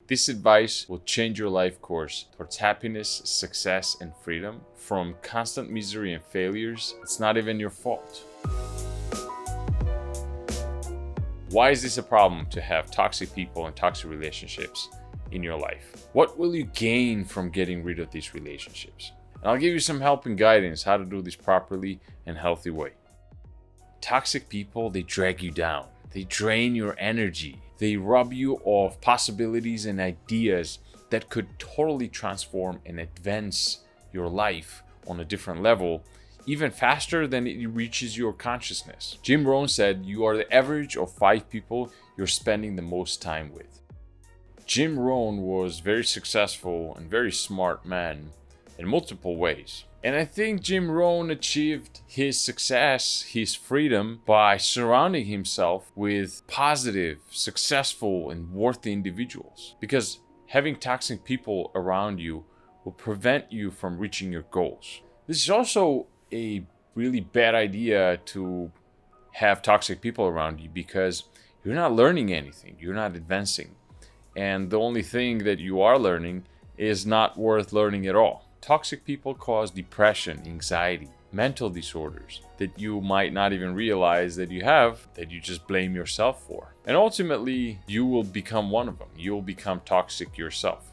This advice will change your life course towards happiness, success, and freedom from constant misery and failures. It's not even your fault. Why is this a problem to have toxic people and toxic relationships in your life? What will you gain from getting rid of these relationships? And I'll give you some help and guidance how to do this properly and healthy way. Toxic people, they drag you down. They drain your energy. They rob you of possibilities and ideas that could totally transform and advance your life on a different level, even faster than it reaches your consciousness. Jim Rohn said, you are the average of 5 people you're spending the most time with. Jim Rohn was very successful and very smart man in multiple ways. And I think Jim Rohn achieved his success, his freedom, by surrounding himself with positive, successful, and worthy individuals. Because having toxic people around you will prevent you from reaching your goals. This is also a really bad idea to have toxic people around you because you're not learning anything, you're not advancing. And the only thing that you are learning is not worth learning at all. Toxic people cause depression, anxiety, mental disorders that you might not even realize that you have, that you just blame yourself for. And ultimately, you will become one of them. You will become toxic yourself.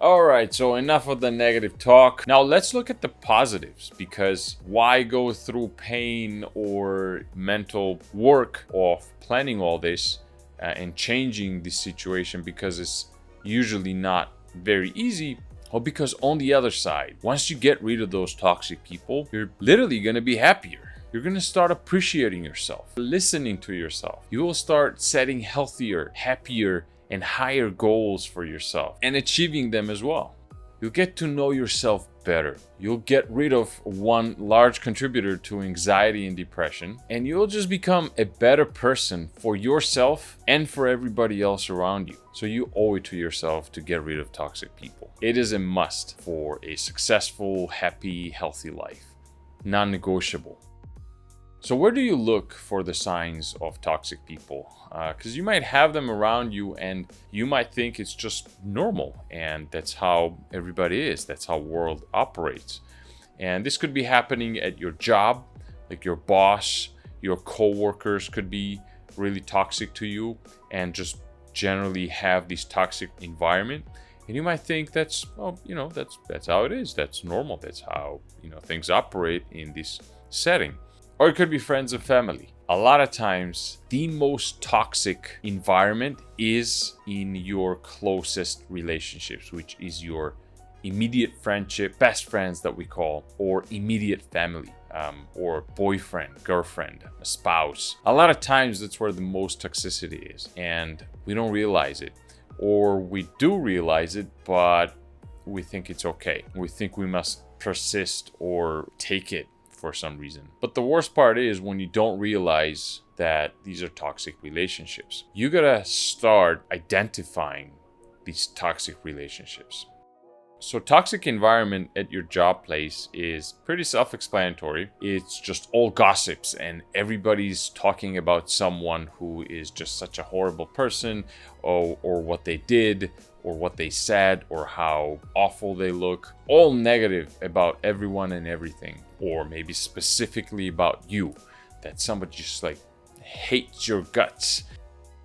Alright, so enough of the negative talk. Now let's look at the positives, because why go through pain or mental work of planning all this and changing this situation, because it's usually not very easy. Well, because on the other side, once you get rid of those toxic people, you're literally going to be happier. You're going to start appreciating yourself, listening to yourself. You will start setting healthier, happier, and higher goals for yourself and achieving them as well. You'll get to know yourself better. You'll get rid of one large contributor to anxiety and depression, and you'll just become a better person for yourself and for everybody else around you. So you owe it to yourself to get rid of toxic people. It is a must for a successful, happy, healthy life. Non-negotiable. So where do you look for the signs of toxic people? Because you might have them around you and you might think it's just normal and that's how everybody is. That's how the world operates. And this could be happening at your job, like your boss, your co-workers could be really toxic to you and just generally have this toxic environment. And you might think that's how it is. That's normal. That's how, things operate in this setting. Or it could be friends and family. A lot of times, the most toxic environment is in your closest relationships, which is your immediate friendship, best friends that we call, or immediate family, or boyfriend, girlfriend, a spouse. A lot of times, that's where the most toxicity is, and we don't realize it. Or we do realize it, but we think it's okay. We think we must persist or take it for some reason. But the worst part is when you don't realize that these are toxic relationships. You gotta start identifying these toxic relationships. So toxic environment at your job place is pretty self-explanatory. It's just all gossips and everybody's talking about someone who is just such a horrible person, or what they did, or what they said, or how awful they look. All negative about everyone and everything. Or maybe specifically about you, that somebody just hates your guts.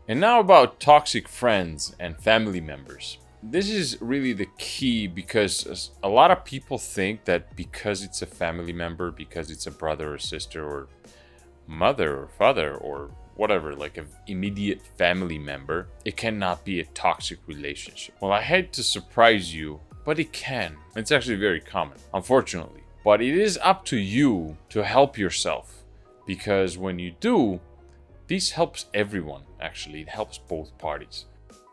And now about toxic friends and family members. This is really the key, because a lot of people think that because it's a family member, because it's a brother or sister or mother or father or whatever, like an immediate family member, it cannot be a toxic relationship. Well, I hate to surprise you, but it can. It's actually very common, unfortunately. But it is up to you to help yourself, because when you do, this helps everyone, actually. It helps both parties.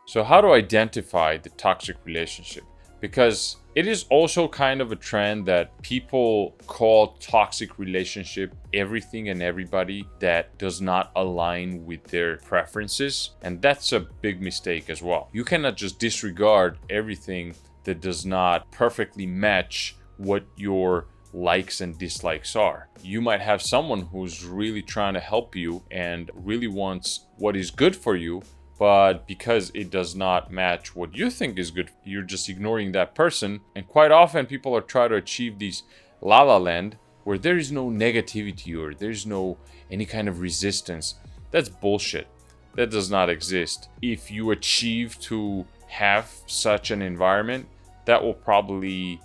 So how to identify the toxic relationship? Because it is also kind of a trend that people call toxic relationship everything and everybody that does not align with their preferences. And that's a big mistake as well. You cannot just disregard everything that does not perfectly match what your likes and dislikes are. You might have someone who's really trying to help you and really wants what is good for you, but because it does not match what you think is good, you're just ignoring that person. And quite often people are trying to achieve these la la land where there is no negativity or there's no any kind of resistance. That's bullshit. That does not exist. If you achieve to have such an environment, that will probably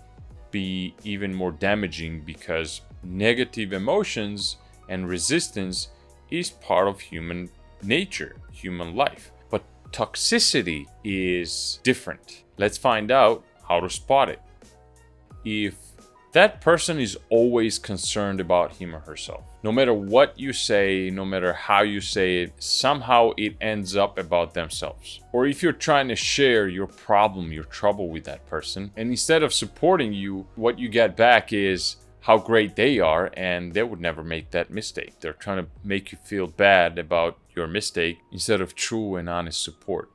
be even more damaging, because negative emotions and resistance is part of human nature, human life. But toxicity is different. Let's find out how to spot it. If that person is always concerned about him or herself, no matter what you say, no matter how you say it, somehow it ends up about themselves. Or if you're trying to share your problem, your trouble with that person, and instead of supporting you, what you get back is how great they are, and they would never make that mistake. They're trying to make you feel bad about your mistake instead of true and honest support.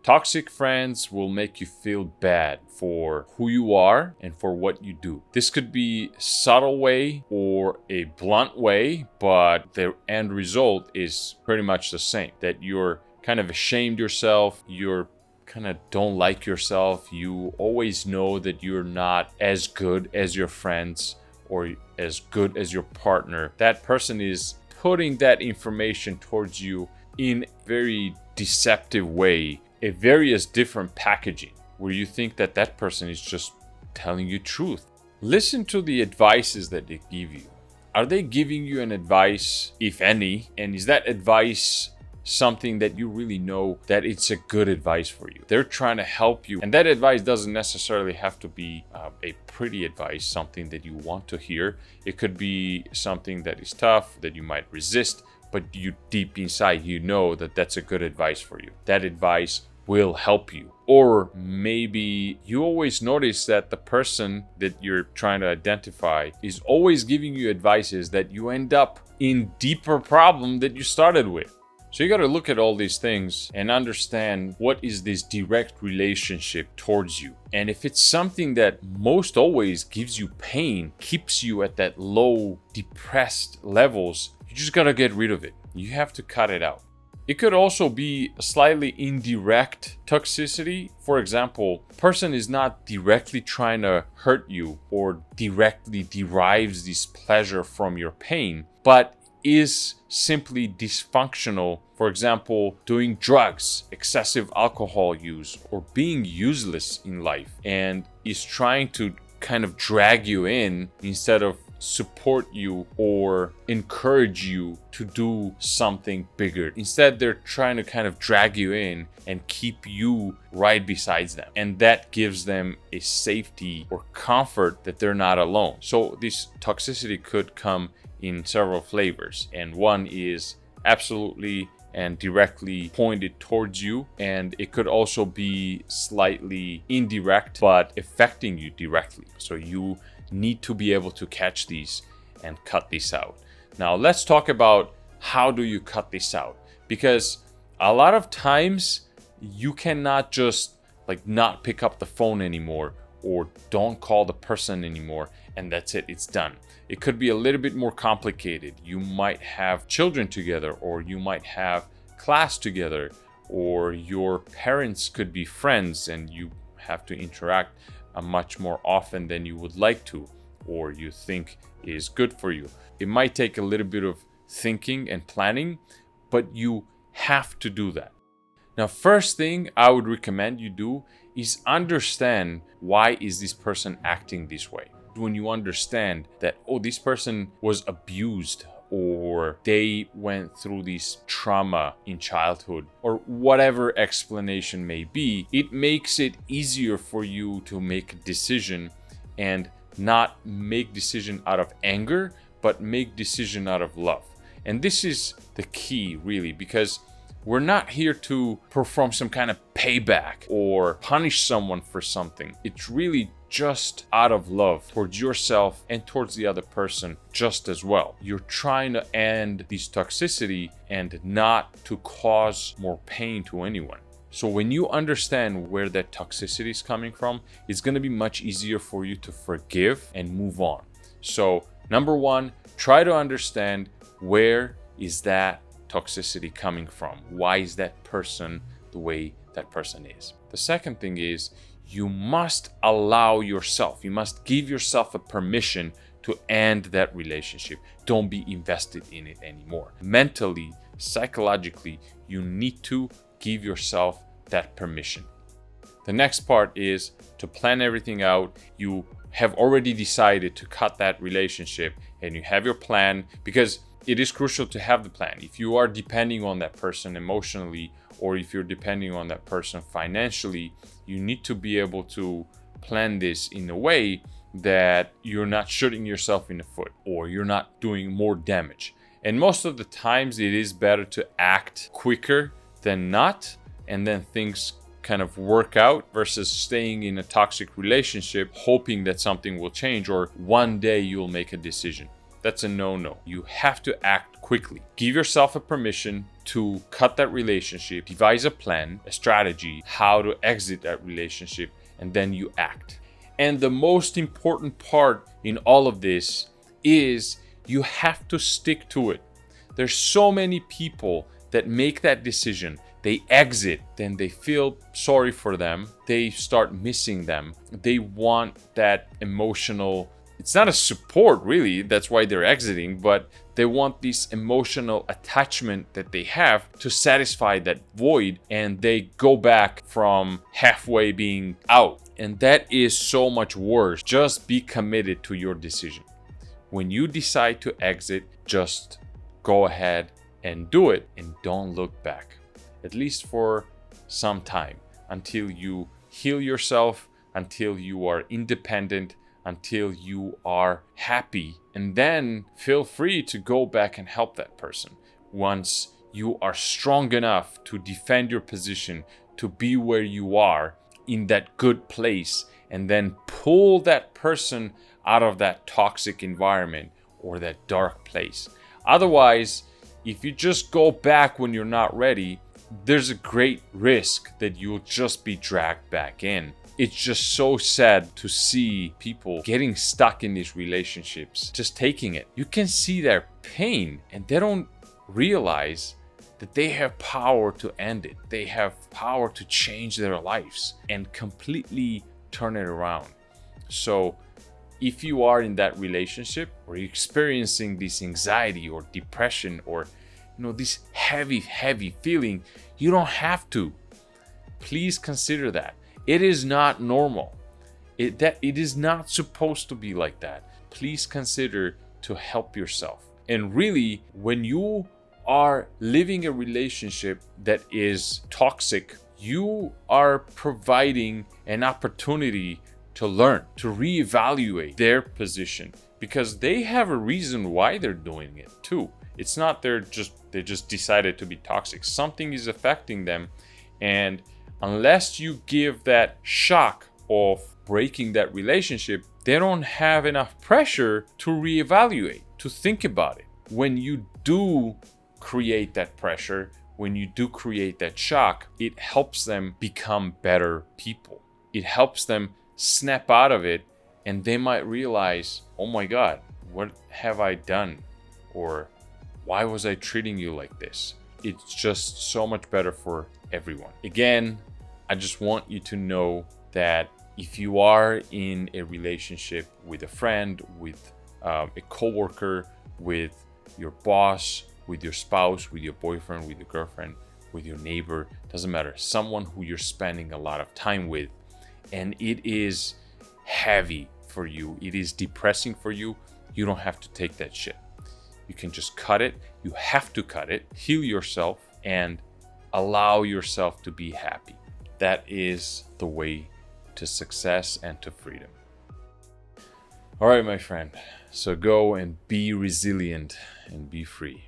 Toxic friends will make you feel bad for who you are and for what you do. This could be a subtle way or a blunt way, but the end result is pretty much the same. That you're kind of ashamed yourself, you're kind of don't like yourself, you always know that you're not as good as your friends or as good as your partner. That person is putting that information towards you in a very deceptive way, a various different packaging, where you think that that person is just telling you truth. Listen to the advices that they give you. Are they giving you an advice, if any, and is that advice something that you really know that it's a good advice for you? They're trying to help you, and that advice doesn't necessarily have to be a pretty advice, something that you want to hear. It could be something that is tough, that you might resist, but you deep inside, you know that that's a good advice for you. That advice will help you. Or maybe you always notice that the person that you're trying to identify is always giving you advices that you end up in deeper problem that you started with. So you got to look at all these things and understand what is this direct relationship towards you. And if it's something that most always gives you pain, keeps you at that low, depressed levels, you just got to get rid of it. You have to cut it out. It could also be a slightly indirect toxicity. For example, person is not directly trying to hurt you or directly derives this pleasure from your pain, but is simply dysfunctional. For example, doing drugs, excessive alcohol use, or being useless in life, and is trying to kind of drag you in instead of support you or encourage you to do something bigger. Instead, they're trying to kind of drag you in and keep you right beside them. And that gives them a safety or comfort that they're not alone. So this toxicity could come in several flavors. And one is absolutely and directly pointed towards you. And it could also be slightly indirect, but affecting you directly. So you need to be able to catch these and cut this out. Now let's talk about how do you cut this out, because a lot of times you cannot just not pick up the phone anymore or don't call the person anymore and that's it, it's done. It could be a little bit more complicated. You might have children together, or you might have class together, or your parents could be friends and you have to interact much more often than you would like to, or you think is good for you. It might take a little bit of thinking and planning, but you have to do that. Now, first thing I would recommend you do is understand, why is this person acting this way? When you understand that, oh, this person was abused, or they went through this trauma in childhood, or whatever explanation may be, it makes it easier for you to make a decision, and not make decision out of anger, but make decision out of love. And this is the key, really, because we're not here to perform some kind of payback or punish someone for something. It's really just out of love towards yourself and towards the other person just as well. You're trying to end this toxicity and not to cause more pain to anyone. So when you understand where that toxicity is coming from, it's going to be much easier for you to forgive and move on. So number one, try to understand, where is that toxicity coming from? Why is that person the way that person is. The second thing is you must allow yourself, you must give yourself a permission to end that relationship. Don't be invested in it anymore. Mentally, psychologically, you need to give yourself that permission. The next part is to plan everything out. You have already decided to cut that relationship and you have your plan, because it is crucial to have the plan. If you are depending on that person emotionally, or if you're depending on that person financially, you need to be able to plan this in a way that you're not shooting yourself in the foot or you're not doing more damage. And most of the times it is better to act quicker than not, and then things kind of work out, versus staying in a toxic relationship hoping that something will change or one day you'll make a decision. That's a no-no. You have to act quickly. Give yourself a permission to cut that relationship, devise a plan, a strategy, how to exit that relationship, and then you act. And the most important part in all of this is you have to stick to it. There's so many people that make that decision. They exit, then they feel sorry for them. They start missing them. They want that emotional, it's not a support really, that's why they're exiting, but they want this emotional attachment that they have to satisfy that void, and they go back from halfway being out. And that is so much worse. Just be committed to your decision. When you decide to exit, just go ahead and do it and don't look back. At least for some time, until you heal yourself, until you are independent, until you are happy. And then feel free to go back and help that person. Once you are strong enough to defend your position, to be where you are in that good place, and then pull that person out of that toxic environment or that dark place. Otherwise, if you just go back when you're not ready, there's a great risk that you'll just be dragged back in. It's just so sad to see people getting stuck in these relationships, just taking it. You can see their pain and they don't realize that they have power to end it. They have power to change their lives and completely turn it around. So if you are in that relationship or you're experiencing this anxiety or depression or this heavy feeling, you don't have to. Please consider that. It is not normal. It is not supposed to be like that. Please consider to help yourself. And really, when you are living a relationship that is toxic, you are providing an opportunity to learn, to reevaluate their position, because they have a reason why they're doing it too. It's not they just decided to be toxic. Something is affecting them, and unless you give that shock of breaking that relationship, they don't have enough pressure to reevaluate, to think about it. When you do create that pressure, when you do create that shock, it helps them become better people. It helps them snap out of it, and they might realize, oh my God, what have I done? Or why was I treating you like this? It's just so much better for everyone. Again, I just want you to know that if you are in a relationship with a friend, with a coworker, with your boss, with your spouse, with your boyfriend, with your girlfriend, with your neighbor, doesn't matter, someone who you're spending a lot of time with, and it is heavy for you, it is depressing for you, you don't have to take that shit. You can just cut it. You have to cut it, heal yourself, and allow yourself to be happy. That is the way to success and to freedom. All right, my friend. So go and be resilient and be free.